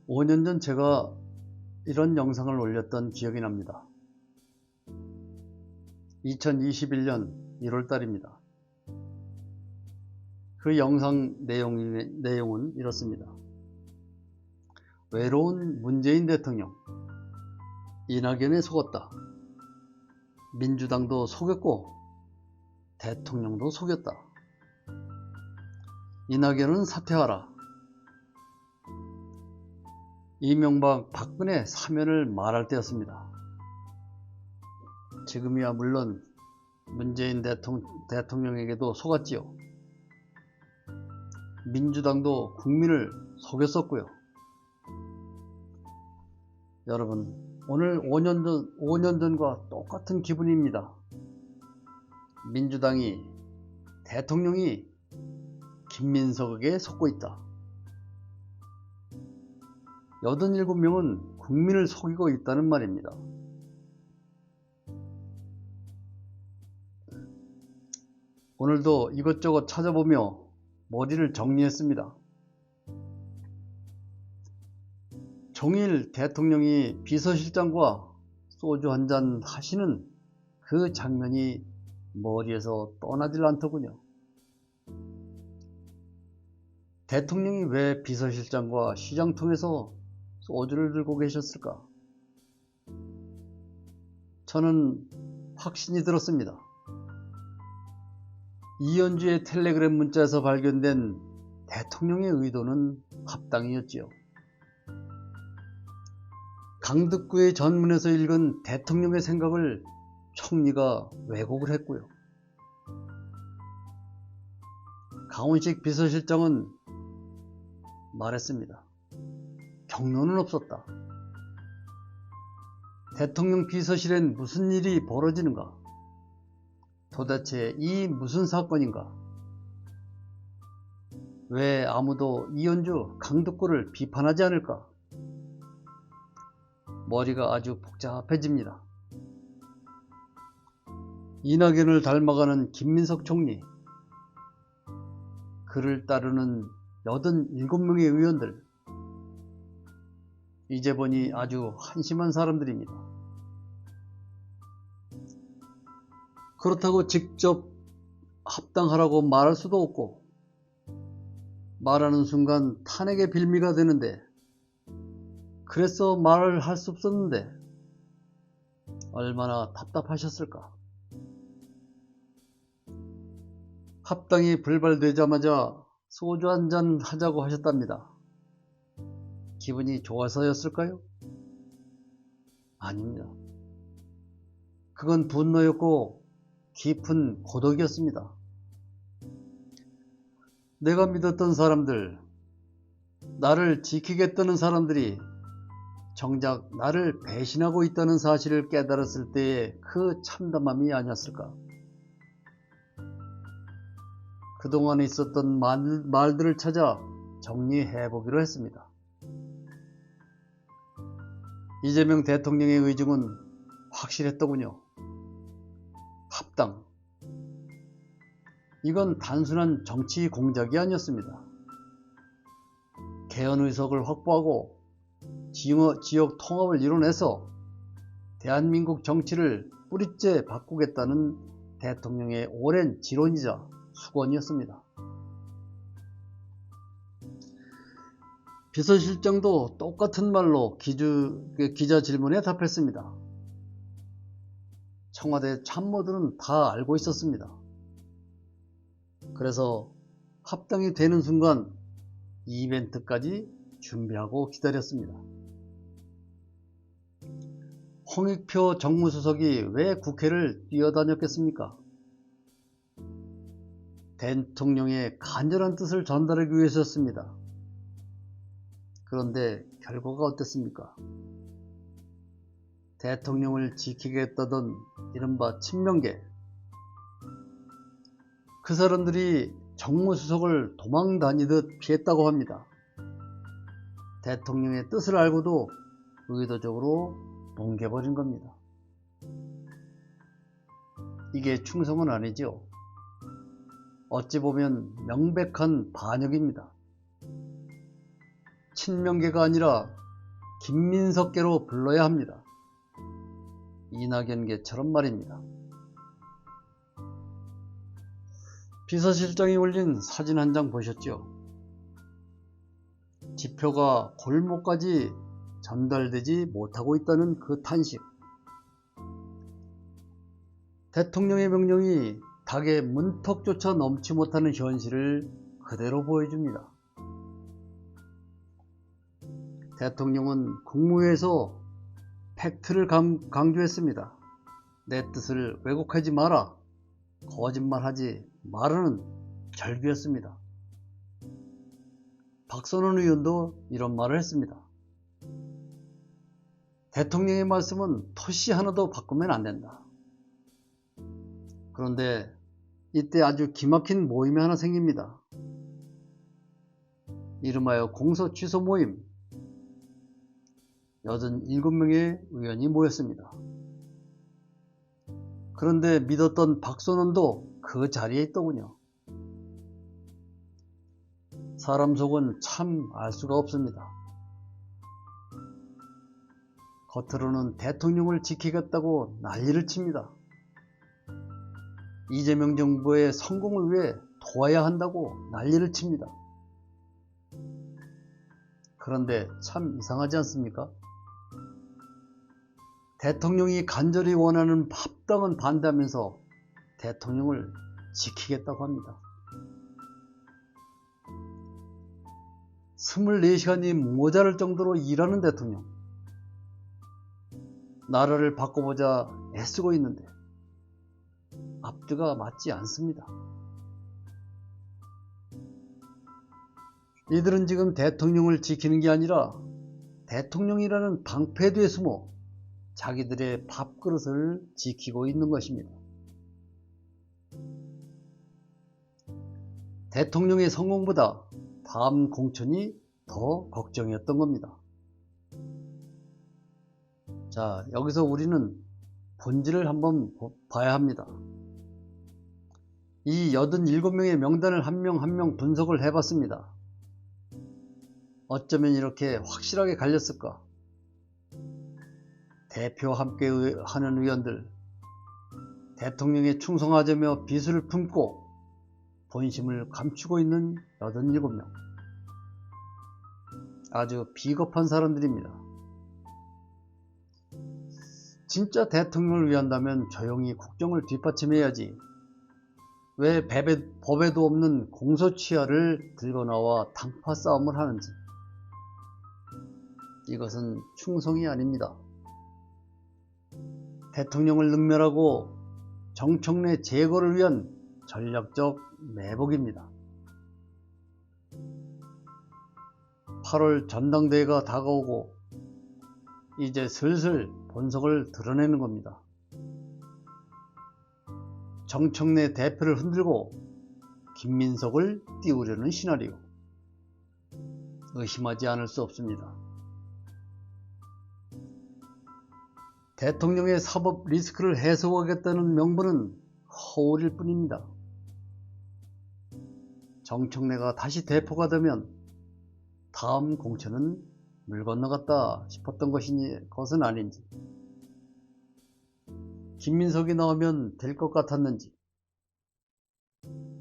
5년 전 제가 이런 영상을 올렸던 기억이 납니다. 2021년 1월 달입니다. 그 영상 내용은 이렇습니다. 외로운 문재인 대통령, 이낙연에 속았다. 민주당도 속였고 대통령도 속였다. 이낙연은 사퇴하라. 이명박, 박근혜 사면을 말할 때였습니다. 지금이야 물론 문재인 대통령에게도 속았지요. 민주당도 국민을 속였었고요. 여러분, 오늘 5년 전과 똑같은 기분입니다. 민주당이, 대통령이 김민석에게 속고 있다. 87명은 국민을 속이고 있다는 말입니다. 오늘도 이것저것 찾아보며 머리를 정리했습니다. 종일 대통령이 비서실장과 소주 한잔 하시는 그 장면이 머리에서 떠나질 않더군요. 대통령이 왜 비서실장과 시장통에서 소주를 들고 계셨을까? 저는 확신이 들었습니다. 이현주의 텔레그램 문자에서 발견된 대통령의 의도는 합당이었지요. 강덕구의 전문에서 읽은 대통령의 생각을 총리가 왜곡을 했고요. 강훈식 비서실장은 말했습니다. 경로는 없었다. 대통령 비서실엔 무슨 일이 벌어지는가? 도대체 이 무슨 사건인가? 왜 아무도 이현주, 강덕구를 비판하지 않을까? 머리가 아주 복잡해집니다. 이낙연을 닮아가는 김민석 총리, 그를 따르는 87명의 의원들, 이제 보니 아주 한심한 사람들입니다. 그렇다고 직접 합당하라고 말할 수도 없고, 말하는 순간 탄핵의 빌미가 되는데, 그래서 말을 할 수 없었는데 얼마나 답답하셨을까. 합당이 불발되자마자 소주 한잔 하자고 하셨답니다. 기분이 좋아서였을까요? 아닙니다. 그건 분노였고 깊은 고독이었습니다. 내가 믿었던 사람들, 나를 지키겠다는 사람들이 정작 나를 배신하고 있다는 사실을 깨달았을 때의 그 참담함이 아니었을까. 그동안 있었던 말들을 찾아 정리해보기로 했습니다. 이재명 대통령의 의중은 확실했더군요. 합당. 이건 단순한 정치 공작이 아니었습니다. 개헌 의석을 확보하고 지역 통합을 이뤄내서 대한민국 정치를 뿌리째 바꾸겠다는 대통령의 오랜 지론이자 수건이었습니다. 비서실장도 똑같은 말로 기자 질문에 답했습니다. 청와대 참모들은 다 알고 있었습니다. 그래서 합당이 되는 순간 이벤트까지 준비하고 기다렸습니다. 홍익표 정무수석이 왜 국회를 뛰어다녔겠습니까? 대통령의 간절한 뜻을 전달하기 위해서였습니다. 그런데 결과가 어땠습니까? 대통령을 지키겠다던 이른바 친명계, 그 사람들이 정무수석을 도망 다니듯 피했다고 합니다. 대통령의 뜻을 알고도 의도적으로 뭉개버린 겁니다. 이게 충성은 아니죠. 어찌 보면 명백한 반역입니다. 친명계가 아니라 김민석계로 불러야 합니다. 이낙연계처럼 말입니다. 비서실장이 올린 사진 한 장 보셨죠? 지표가 골목까지 전달되지 못하고 있다는 그 탄식. 대통령의 명령이 닭의 문턱조차 넘지 못하는 현실을 그대로 보여줍니다. 대통령은 국무회에서 팩트를 강조했습니다. 내 뜻을 왜곡하지 마라. 거짓말하지 말라는 절규였습니다. 박선원 의원도 이런 말을 했습니다. 대통령의 말씀은 토시 하나도 바꾸면 안 된다. 그런데 이때 아주 기막힌 모임이 하나 생깁니다. 이름하여 공소 취소 모임. 87명의 의원이 모였습니다. 그런데 믿었던 박선원도 그 자리에 있더군요. 사람 속은 참 알 수가 없습니다. 겉으로는 대통령을 지키겠다고 난리를 칩니다. 이재명 정부의 성공을 위해 도와야 한다고 난리를 칩니다. 그런데 참 이상하지 않습니까? 대통령이 간절히 원하는 합당은 반대하면서 대통령을 지키겠다고 합니다. 24시간이 모자랄 정도로 일하는 대통령. 나라를 바꿔보자 애쓰고 있는데 앞뒤가 맞지 않습니다. 이들은 지금 대통령을 지키는 게 아니라 대통령이라는 방패 뒤에 숨어 자기들의 밥그릇을 지키고 있는 것입니다. 대통령의 성공보다 다음 공천이 더 걱정이었던 겁니다. 자, 여기서 우리는 본질을 한번 봐야 합니다. 이 87명의 명단을 한 명 한 명 분석을 해봤습니다. 어쩌면 이렇게 확실하게 갈렸을까? 대표와 함께 하는 의원들, 대통령에 충성하자며 비수를 품고 본심을 감추고 있는 87명. 아주 비겁한 사람들입니다. 진짜 대통령을 위한다면 조용히 국정을 뒷받침해야지. 왜 법에도 없는 공소취하를 들고 나와 당파 싸움을 하는지. 이것은 충성이 아닙니다. 대통령을 능멸하고 정청래 제거를 위한 전략적 매복입니다. 8월 전당대회가 다가오고 이제 슬슬 본성을 드러내는 겁니다. 정청래 대표를 흔들고 김민석을 띄우려는 시나리오. 의심하지 않을 수 없습니다. 대통령의 사법 리스크를 해소하겠다는 명분은 허울일 뿐입니다. 정청래가 다시 대표가 되면 다음 공천은 물 건너갔다 싶었던 것은 아닌지, 김민석이 나오면 될 것 같았는지,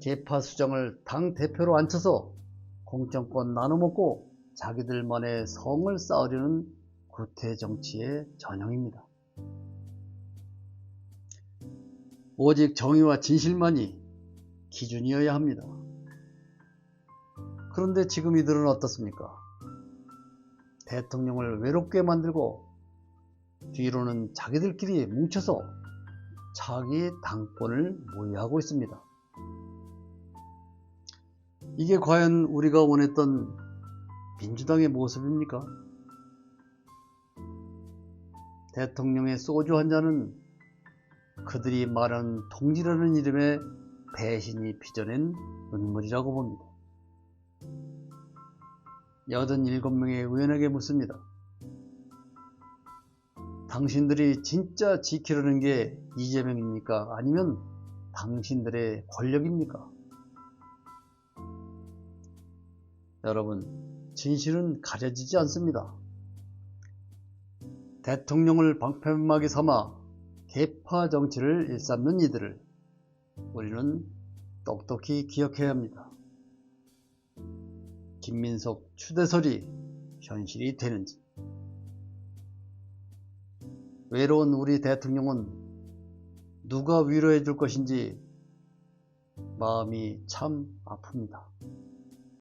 계파 수장을 당 대표로 앉혀서 공천권 나눠먹고 자기들만의 성을 쌓으려는 구태 정치의 전형입니다. 오직 정의와 진실만이 기준이어야 합니다. 그런데 지금 이들은 어떻습니까? 대통령을 외롭게 만들고 뒤로는 자기들끼리 뭉쳐서 자기 당권을 모의하고 있습니다. 이게 과연 우리가 원했던 민주당의 모습입니까? 대통령의 소주 한 잔은 그들이 말하는 동지라는 이름의 배신이 빚어낸 눈물이라고 봅니다. 87명의 의원에게 묻습니다. 당신들이 진짜 지키려는 게 이재명입니까? 아니면 당신들의 권력입니까? 여러분, 진실은 가려지지 않습니다. 대통령을 방패막이 삼아 계파 정치를 일삼는 이들을 우리는 똑똑히 기억해야 합니다. 김민석 추대설이 현실이 되는지. 외로운 우리 대통령은 누가 위로해 줄 것인지 마음이 참 아픕니다.